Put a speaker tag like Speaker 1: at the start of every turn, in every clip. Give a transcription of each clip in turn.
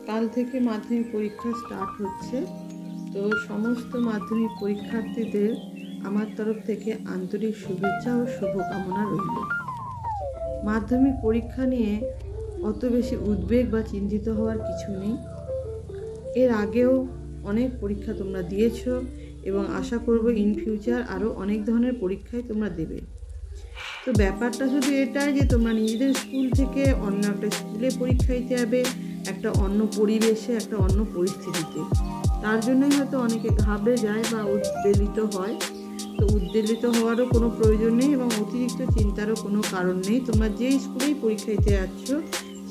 Speaker 1: কাল থেকে মাধ্যমিক পরীক্ষা স্টার্ট হচ্ছে। তো সমস্ত মাধ্যমিক পরীক্ষার্থীদের আমার তরফ থেকে আন্তরিক শুভেচ্ছা ও শুভকামনা রইল। মাধ্যমিক পরীক্ষা নিয়ে অত বেশি উদ্বেগ বা চিন্তিত হওয়ার কিছু নেই। এর আগেও অনেক পরীক্ষা তোমরা দিয়েছো এবং আশা করব ইন ফিউচার আরও অনেক ধরনের পরীক্ষাই তোমরা দেবে। তো ব্যাপারটা শুধু এটাই যে তোমরা নিজেদের স্কুল থেকে অন্য একটা স্কুলে পরীক্ষা দিতে যাবে, একটা অন্য পরিবেশে, একটা অন্য পরিস্থিতিতে। তার জন্যই হয়তো অনেকে ঘাবড়ে যায় বা উদ্বেলিত হয়। তো উদ্বেলিত হওয়ারও কোনো প্রয়োজন নেই এবং অতিরিক্ত চিন্তারও কোনো কারণ নেই। তোমরা যেই স্কুলেই পরীক্ষা দিতে যাচ্ছ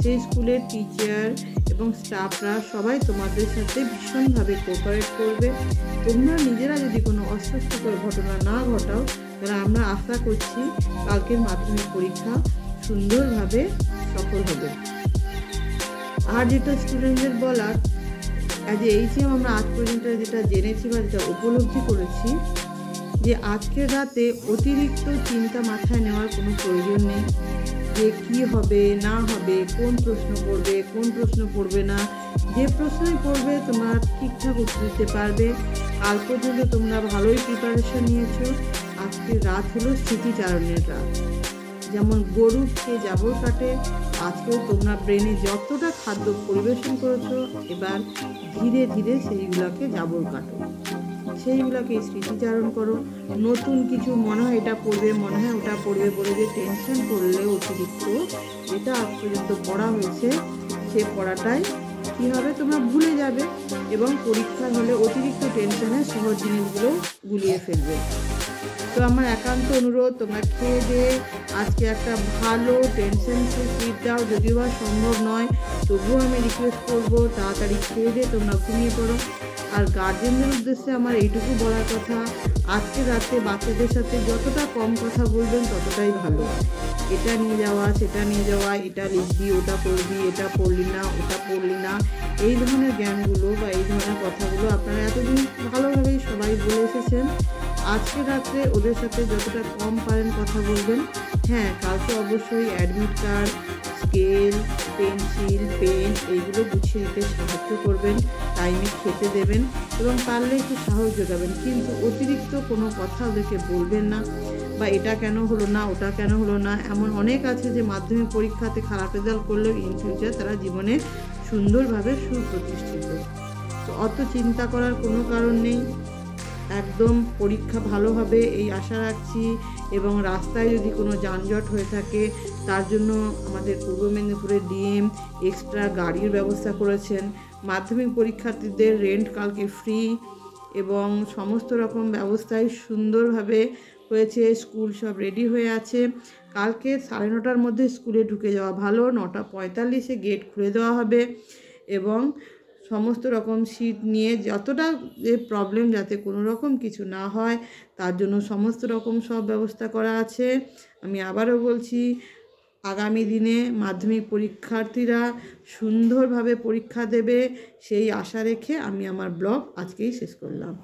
Speaker 1: সেই স্কুলের টিচার এবং স্টাফরা সবাই তোমাদের সাথে ভীষণভাবে কোঅপারেট করবে। তোমরা নিজেরা যদি কোনো অস্বস্তিকর ঘটনা না ঘটাও তাহলে আমরা আশা করছি কালকের মাধ্যমিক পরীক্ষা সুন্দরভাবে সফল হবে। আর যেটা স্টুডেন্টদের বলার, অ্যাজ এ এইচএম আমরা আজ পর্যন্ত যেটা জেনেছি বা যেটা উপলব্ধি করেছি যে আজকের রাতে অতিরিক্ত চিন্তা মাথায় নেওয়ার কোনো প্রয়োজন নেই যে কী হবে না হবে, কোন প্রশ্ন পড়বে কোন প্রশ্ন পড়বে না। যে প্রশ্নই পড়বে তোমরা ঠিকঠাক উত্তর দিতে পারবে। কাল পর্যন্ত তোমরা ভালোই প্রিপারেশন নিয়েছো। আজকের রাত হলো স্মৃতিচারণের রাত। যেমন গরু খেয়ে জাবর কাটে, আজকেও তোমরা ব্রেনে যতটা খাদ্য পরিবেশন করেছো এবার ধীরে ধীরে সেইগুলোকে জাবর কাটো, সেইগুলোকে স্মৃতিচারণ করো। নতুন কিছু মনে হয় এটা পড়বে, মনে হয় ওটা পড়বে বলে যে টেনশন করলে অতিরিক্ত যেটা আজ পর্যন্ত পড়া হয়েছে সে পড়াটাই কী হবে তোমরা ভুলে যাবে এবং পরীক্ষার হলে অতিরিক্ত টেনশনে সহজ জিনিসগুলো গুলিয়ে ফেলবে। তো আমার একান্ত অনুরোধ তোমরা খেয়ে দিয়ে আজকে একটা ভালো টেনশন ফ্রি স্লিপ দাও। যদিও বা সম্ভব নয় তবুও আমি রিকোয়েস্ট করবো তাড়াতাড়ি খেয়ে দিয়ে তোমরা ঘুমিয়ে পড়ো। আর গার্জেনদের উদ্দেশ্যে আমার এইটুকু বলার কথা, আজকে রাতে বাচ্চাদের সাথে যতটা কম কথা বলবেন ততটাই ভালো। এটা নিয়ে যাওয়া সেটা নিয়ে যাওয়া, এটা লিখবি ওটা করবি, এটা পড়লি না ওটা পড়লি না, এই ধরনের জ্ঞানগুলো বা এই ধরনের কথাগুলো আপনারা এতদিন ভালোভাবেই সবাই বলে এসেছেন। আজকে রাত্রে ওদের সাথে যতটা কম পারেন কথা বলবেন। হ্যাঁ, কালকে অবশ্যই admit card, scale, pencil, pen এইগুলো গুছিয়ে দিতে সাহায্য করবেন, টাইমে খেতে দেবেন এবং পারলে একটু সাহস যোগাবেন। কিন্তু অতিরিক্ত কোনো কথা ওদেরকে বলবেন না বা এটা কেন হলো না ওটা কেন হলো না। এমন অনেক আছে যে মাধ্যমিক পরীক্ষাতে খারাপ রেজাল্ট করলেও ইন ফিউচার তারা জীবনে সুন্দরভাবে সুপ্রতিষ্ঠিত। তো অত চিন্তা করার কোনো কারণ নেই। একদম পরীক্ষা ভালো হবে এই আশা রাখছি এবং রাস্তায় যদি কোনো যানজট হয়ে থাকে তার জন্য আমাদের পূর্ব মেদিনীপুরের ডিএম এক্সট্রা গাড়ির ব্যবস্থা করেছেন। মাধ্যমিক পরীক্ষার্থীদের রেন্ট কালকে ফ্রি এবং সমস্ত রকম ব্যবস্থাই সুন্দরভাবে হয়েছে। স্কুল সব রেডি হয়ে আছে। কালকে 9:30টার মধ্যে স্কুলে ঢুকে যাওয়া ভালো। 9:45-এ গেট খুলে দেওয়া হবে এবং সমস্ত রকম সিট নিয়ে যতটা যে প্রবলেম যাতে কোনো রকম কিছু না হয় তার জন্য সমস্ত রকম সব ব্যবস্থা করা আছে। আমি আবারও বলছি আগামী দিনে মাধ্যমিক পরীক্ষার্থীরা সুন্দরভাবে পরীক্ষা দেবে সেই আশা রেখে আমি আমার ব্লগ আজকেই শেষ করলাম।